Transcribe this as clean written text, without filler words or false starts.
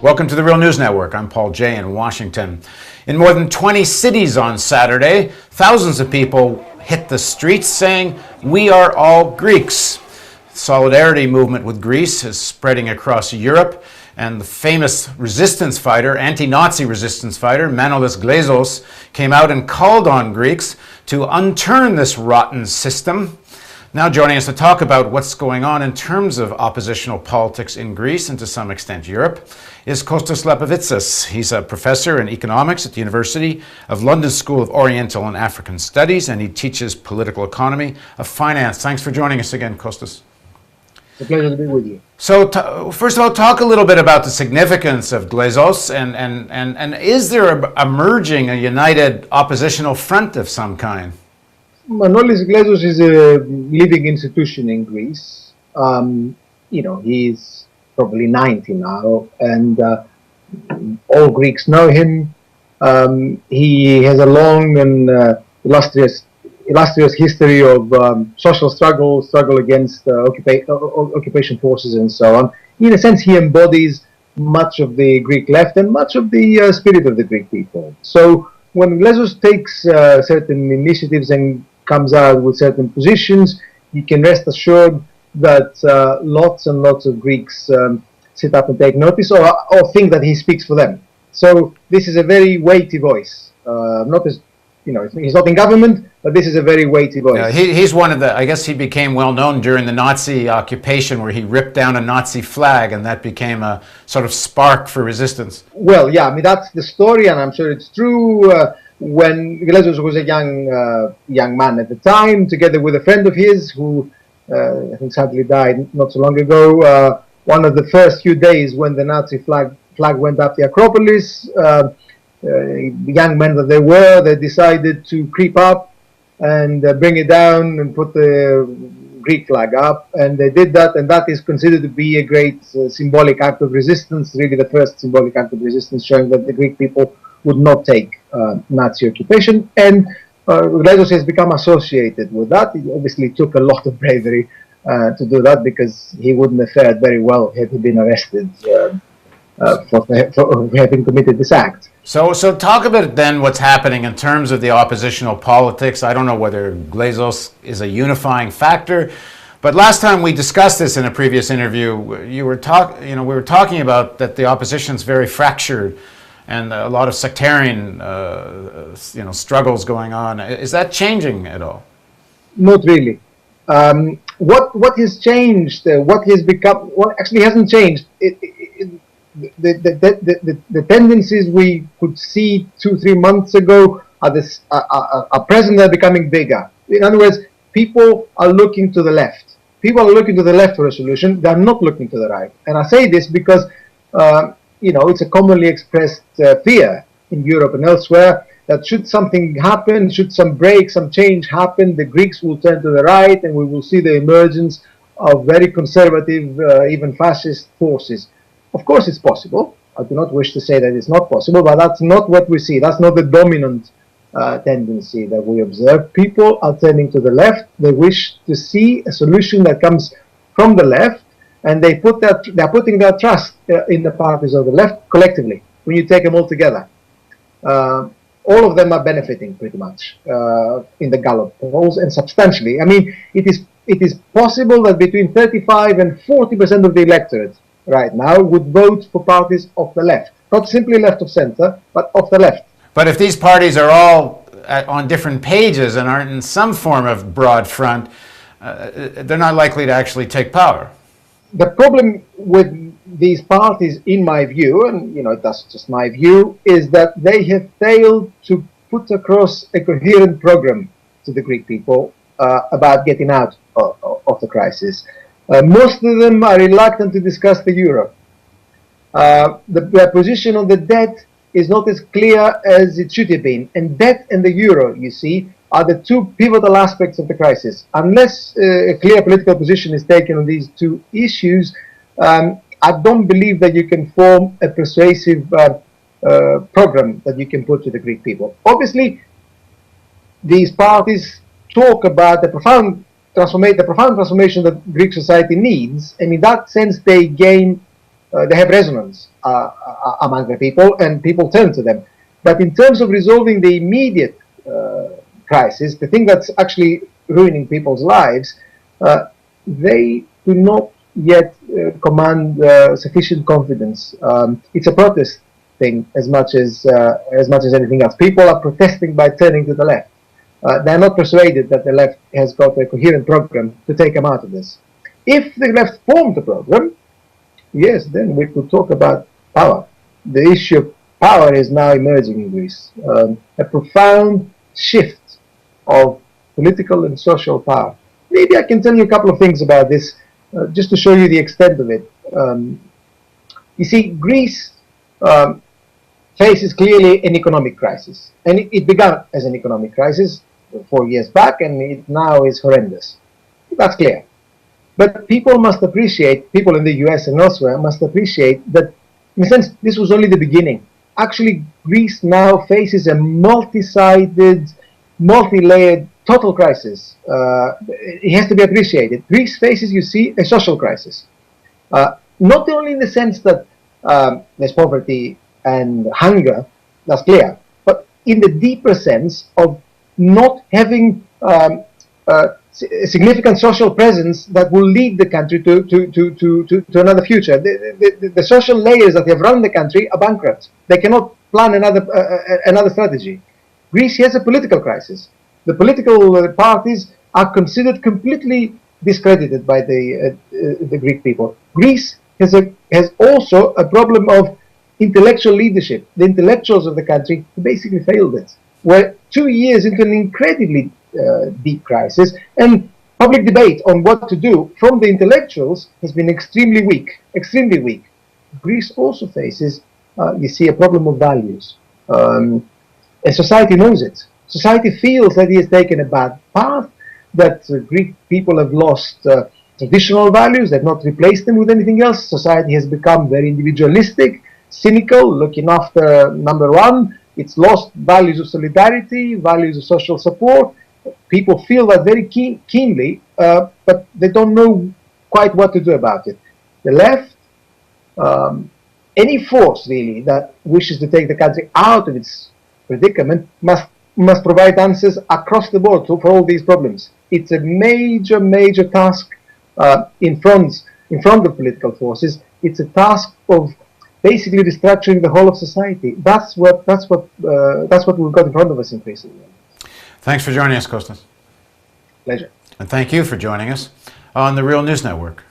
Welcome to the Real News Network. I'm Paul Jay in Washington. In more than 20 cities on Saturday, thousands of people hit the streets saying, "We are all Greeks." Solidarity movement with Greece is spreading across Europe, and the famous resistance fighter, anti-Nazi resistance fighter, Manolis Glezos, came out and called on Greeks to unturn this rotten system. Now joining us to talk about what's going on in terms of oppositional politics in Greece and to some extent Europe is Kostas Lapavitsas. He's a professor in economics at the University of London School of Oriental and African Studies, and he teaches political economy of finance. Thanks for joining us again, Kostas. It's a pleasure to be with you. So first of all, talk a little bit about the significance of Glezos, and is there emerging a united oppositional front of some kind? Manolis Glezos is a living institution in Greece. He's probably 90 now, and all Greeks know him. He has a long and illustrious history of social struggle against occupation forces and so on. In a sense, he embodies much of the Greek left and much of the spirit of the Greek people. So when Glezos takes certain initiatives and comes out with certain positions, you can rest assured that lots and lots of Greeks sit up and take notice or think that he speaks for them. So this is a very weighty voice. He's not in government, but this is a very weighty voice. Yeah, he's one of the, I guess he became well known during the Nazi occupation where he ripped down a Nazi flag, and that became a sort of spark for resistance. Well, yeah, I mean, that's the story, and I'm sure it's true. When Glezos was a young man at the time, together with a friend of his who I think sadly died not so long ago, one of the first few days when the Nazi flag went up the Acropolis, young men that they decided to creep up and bring it down and put the Greek flag up, and they did that, and that is considered to be a great symbolic act of resistance, really the first symbolic act of resistance, showing that the Greek people would not take Nazi occupation, and Glezos has become associated with that. It obviously took a lot of bravery to do that, because he wouldn't have fared very well had he been arrested for having committed this act. So talk a bit then what's happening in terms of the oppositional politics. I don't know whether Glezos is a unifying factor, but last time we discussed this in a previous interview, we were talking about that the opposition's very fractured and a lot of sectarian struggles going on. Is that changing at all? Not really. What has changed? What has become? What actually hasn't changed? The tendencies we could see 2-3 months ago are present. They're becoming bigger. In other words, people are looking to the left. People are looking to the left for a solution. They're not looking to the right. And I say this because it's a commonly expressed fear in Europe and elsewhere that should something happen, should some change happen, the Greeks will turn to the right and we will see the emergence of very conservative, even fascist forces. Of course it's possible. I do not wish to say that it's not possible, but that's not what we see. That's not the dominant tendency that we observe. People are turning to the left. They wish to see a solution that comes from the left, and they're putting their trust in the parties of the left collectively. When you take them all together, all of them are benefiting pretty much in the Gallup polls, and substantially. I mean, it is possible that between 35 and 40% of the electorate right now would vote for parties of the left, not simply left of center, but of the left. But if these parties are all on different pages and aren't in some form of broad front, they're not likely to actually take power. The problem with these parties, in my view, and that's just my view, is that they have failed to put across a coherent program to the Greek people about getting out of the crisis. Most of them are reluctant to discuss the euro. Their position on the debt is not as clear as it should have been. And debt and the euro, you see, are the two pivotal aspects of the crisis. Unless a clear political position is taken on these two issues, I don't believe that you can form a persuasive program that you can put to the Greek people. Obviously, these parties talk about the profound transformation that Greek society needs, and in that sense they have resonance among the people, and people turn to them. But in terms of resolving the immediate crisis, the thing that's actually ruining people's lives, they do not yet command sufficient confidence. It's a protest thing as much as anything else. People are protesting by turning to the left. They're not persuaded that the left has got a coherent program to take them out of this. If the left formed a program, yes, then we could talk about power. The issue of power is now emerging in Greece. A profound shift of political and social power. Maybe I can tell you a couple of things about this, just to show you the extent of it. You see, Greece faces clearly an economic crisis. And it began as an economic crisis 4 years back, and it now is horrendous. That's clear. But people must appreciate, people in the US and elsewhere must appreciate that, in a sense, this was only the beginning. Actually, Greece now faces a multi-sided, multi-layered, total crisis. It has to be appreciated. Greece faces, you see, a social crisis. Not only in the sense that there's poverty and hunger, that's clear, but in the deeper sense of not having a significant social presence that will lead the country to another future. The social layers that have run the country are bankrupt. They cannot plan another strategy. Greece has a political crisis. The political parties are considered completely discredited by the Greek people. Greece has also a problem of intellectual leadership. The intellectuals of the country basically failed it. We're 2 years into an incredibly deep crisis, and public debate on what to do from the intellectuals has been extremely weak, extremely weak. Greece also faces, you see, a problem of values. And society knows it. Society feels that it has taken a bad path, that Greek people have lost traditional values, they've not replaced them with anything else. Society has become very individualistic, cynical, looking after number one. It's lost values of solidarity, values of social support. People feel that very keenly, but they don't know quite what to do about it. The left, any force really that wishes to take the country out of its predicament must provide answers across the board for all these problems. It's a major task in front of political forces. It's a task of basically restructuring the whole of society. That's what we've got in front of us increasingly. Thanks for joining us, Kostas. Pleasure. And thank you for joining us on the Real News Network.